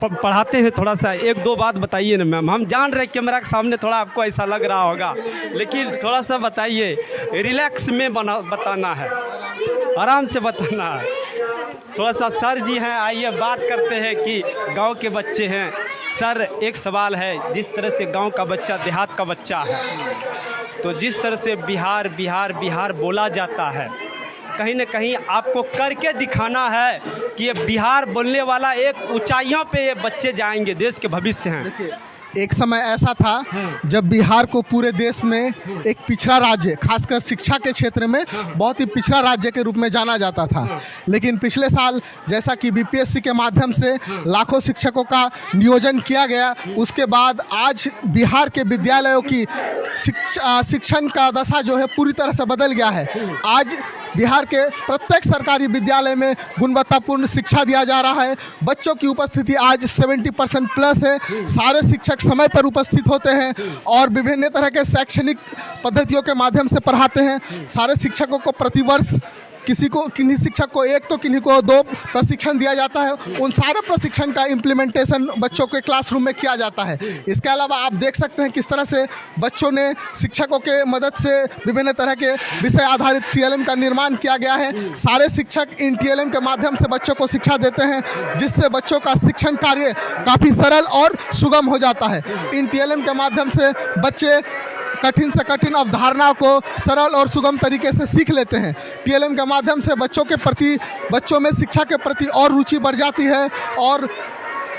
पढ़ाते हैं, थोड़ा सा एक दो बात बताइए ना मैम। हम जान रहे कैमरा के सामने थोड़ा आपको ऐसा लग रहा होगा, लेकिन थोड़ा सा बताइए, रिलैक्स में बताना है, आराम से बताना है थोड़ा सा। सर जी हैं, आइए बात करते हैं कि गांव के बच्चे हैं। सर एक सवाल है, जिस तरह से गांव का बच्चा देहात का बच्चा है, तो जिस तरह से बिहार बिहार बिहार बोला जाता है, कहीं ना कहीं आपको करके दिखाना है कि ये बिहार बोलने वाला एक ऊंचाइयों पे ये बच्चे जाएंगे, देश के भविष्य हैं। एक समय ऐसा था जब बिहार को पूरे देश में एक पिछड़ा राज्य, खासकर शिक्षा के क्षेत्र में बहुत ही पिछड़ा राज्य के रूप में जाना जाता था। लेकिन पिछले साल जैसा कि बीपीएससी के माध्यम से लाखों शिक्षकों का नियोजन किया गया, उसके बाद आज बिहार के विद्यालयों की शिक्षण का दशा जो है पूरी तरह से बदल गया है। आज बिहार के प्रत्येक सरकारी विद्यालय में गुणवत्तापूर्ण शिक्षा दिया जा रहा है। बच्चों की उपस्थिति आज 70% प्लस है। सारे शिक्षक समय पर उपस्थित होते हैं और विभिन्न तरह के शैक्षणिक पद्धतियों के माध्यम से पढ़ाते हैं। सारे शिक्षकों को प्रतिवर्ष किन्हीं शिक्षक को एक तो किन्हीं को दो प्रशिक्षण दिया जाता है। उन सारे प्रशिक्षण का इम्प्लीमेंटेशन बच्चों के क्लासरूम में किया जाता है। इसके अलावा आप देख सकते हैं किस तरह से बच्चों ने शिक्षकों के मदद से विभिन्न तरह के विषय आधारित टीएलएम का निर्माण किया गया है। सारे शिक्षक इन टीएलएम के माध्यम से बच्चों को शिक्षा देते हैं, जिससे बच्चों का शिक्षण कार्य काफ़ी सरल और सुगम हो जाता है। इन टीएलएम के माध्यम से बच्चे कठिन से कठिन अवधारणाओं को सरल और सुगम तरीके से सीख लेते हैं। टीएलएम के माध्यम से बच्चों में शिक्षा के प्रति और रुचि बढ़ जाती है। और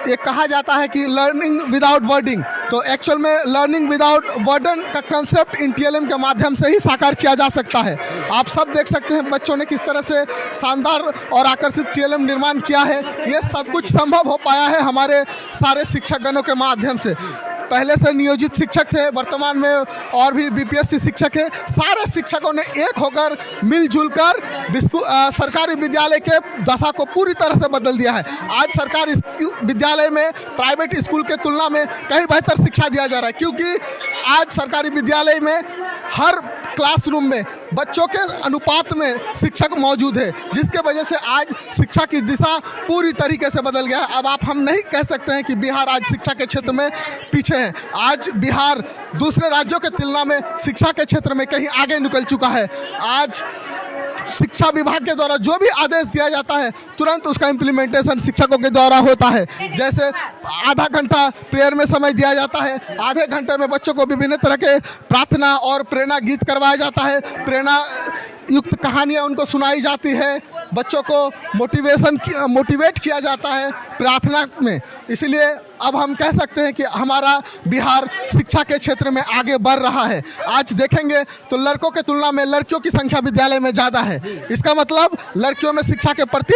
ये कहा जाता है कि लर्निंग विदाउट वर्डिंग, तो एक्चुअल में लर्निंग विदाउट वर्डन का कंसेप्ट इन टीएलएम के माध्यम से ही साकार किया जा सकता है। आप सब देख सकते हैं बच्चों ने किस तरह से शानदार और आकर्षित टीएलएम निर्माण किया है। ये सब कुछ संभव हो पाया है हमारे सारे शिक्षकगणों के माध्यम से। पहले से नियोजित शिक्षक थे, वर्तमान में और भी बीपीएससी शिक्षक है। सारे शिक्षकों ने एक होकर मिलजुल कर सरकारी विद्यालय के दशा को पूरी तरह से बदल दिया है। आज सरकारी विद्यालय में प्राइवेट स्कूल के तुलना में कहीं बेहतर शिक्षा दिया जा रहा है, क्योंकि आज सरकारी विद्यालय में हर क्लासरूम में बच्चों के अनुपात में शिक्षक मौजूद है, जिसके वजह से आज शिक्षा की दिशा पूरी तरीके से बदल गया है। अब हम नहीं कह सकते हैं कि बिहार आज शिक्षा के क्षेत्र में पीछे है। आज बिहार दूसरे राज्यों के तुलना में शिक्षा के क्षेत्र में कहीं आगे निकल चुका है। आज शिक्षा विभाग के द्वारा जो भी आदेश दिया जाता है, तुरंत उसका इम्प्लीमेंटेशन शिक्षकों के द्वारा होता है। जैसे आधा घंटा प्रेयर में समय दिया जाता है, आधे घंटे में बच्चों को विभिन्न तरह के प्रार्थना और प्रेरणा गीत करवाया जाता है, प्रेरणा युक्त कहानियाँ उनको सुनाई जाती है, बच्चों को मोटिवेट किया जाता है प्रार्थना में। इसलिए अब हम कह सकते हैं कि हमारा बिहार शिक्षा के क्षेत्र में आगे बढ़ रहा है। आज देखेंगे तो लड़कों के तुलना में लड़कियों की संख्या विद्यालय में ज़्यादा है। इसका मतलब लड़कियों में शिक्षा के प्रति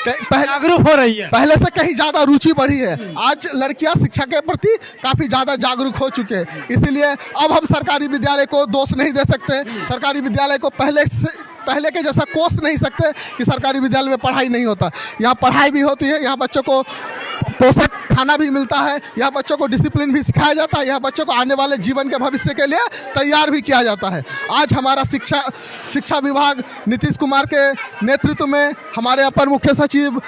जागरूक हो रही है, पहले से कहीं ज़्यादा रुचि बढ़ी है। आज लड़कियां शिक्षा के प्रति काफ़ी ज़्यादा जागरूक हो चुके हैं। इसीलिए अब हम सरकारी विद्यालय को दोष नहीं दे सकते। सरकारी विद्यालय को पहले के जैसा कोस नहीं सकते कि सरकारी विद्यालय में पढ़ाई नहीं होता। यहाँ पढ़ाई भी होती है, यहाँ बच्चों को पोषक खाना भी मिलता है, यहाँ बच्चों को डिसिप्लिन भी सिखाया जाता है, यहाँ बच्चों को आने वाले जीवन के भविष्य के लिए तैयार भी किया जाता है। आज हमारा शिक्षा विभाग नीतीश कुमार के नेतृत्व में, हमारे अपर मुख्य सचिव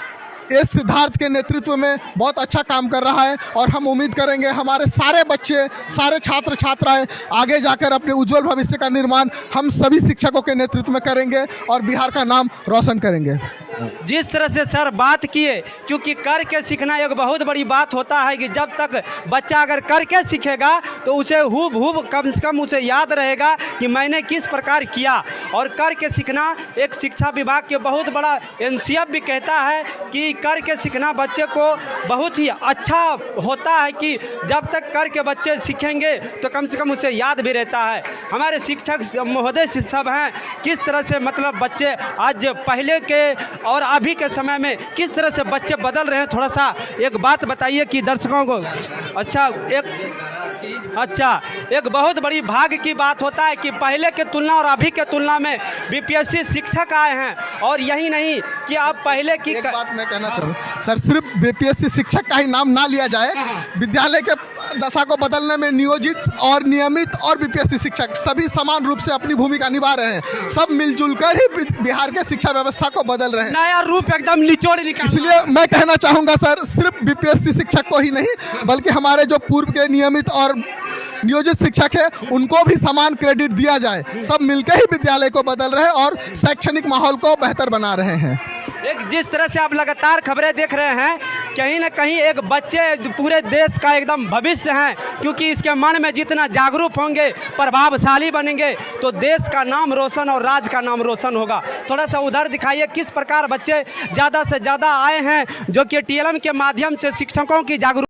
एस सिद्धार्थ के नेतृत्व में बहुत अच्छा काम कर रहा है। और हम उम्मीद करेंगे हमारे सारे बच्चे, सारे छात्र छात्राएं आगे जाकर अपने उज्जवल भविष्य का निर्माण हम सभी शिक्षकों के नेतृत्व में करेंगे और बिहार का नाम रोशन करेंगे। जिस तरह से सर बात किए, क्योंकि करके सीखना एक बहुत बड़ी बात होता है कि जब तक बच्चा अगर करके सीखेगा तो उसे हूब कम से कम उसे याद रहेगा कि मैंने किस प्रकार किया। और करके सीखना एक शिक्षा विभाग के बहुत बड़ा एनसीएफ भी कहता है कि करके सीखना बच्चे को बहुत ही अच्छा होता है, कि जब तक करके बच्चे सीखेंगे तो कम से कम उसे याद भी रहता है। हमारे शिक्षक महोदय सब हैं, किस तरह से मतलब बच्चे आज पहले के और अभी के समय में किस तरह से बच्चे बदल रहे हैं, थोड़ा सा एक बात बताइए कि दर्शकों को। एक बहुत बड़ी भाग्य की बात होता है कि पहले के तुलना और अभी के तुलना में बीपीएससी शिक्षक आए हैं। और यही नहीं कि आप पहले की एक बात मैं कहना चाहूँ सर, सिर्फ बीपीएससी शिक्षक का ही नाम ना लिया जाए। विद्यालय के दशा को बदलने में नियोजित और नियमित और बीपीएससी शिक्षक सभी समान रूप से अपनी भूमिका निभा रहे हैं। सब मिलजुल कर ही बिहार के शिक्षा व्यवस्था को बदल रहे हैं। नया रूप एकदम निचोड़ निकाल। इसलिए मैं कहना चाहूँगा सर, सिर्फ बीपीएससी शिक्षक को ही नहीं बल्कि हमारे जो पूर्व के नियमित और नियोजित शिक्षक है उनको भी समान क्रेडिट दिया जाए। सब मिलकर ही विद्यालय को बदल रहे हैं और शैक्षणिक माहौल को बेहतर बना रहे हैं। एक जिस तरह से आप लगातार खबरें देख रहे हैं, कहीं ना कहीं एक बच्चे पूरे देश का एकदम भविष्य हैं, क्योंकि इसके मन में जितना जागरूक होंगे, प्रभावशाली बनेंगे, तो देश का नाम रोशन और राज्य का नाम रोशन होगा। थोड़ा सा उधर दिखाइए किस प्रकार बच्चे ज़्यादा से ज़्यादा आए हैं जो कि टीएलएम के माध्यम से शिक्षकों की जागरूक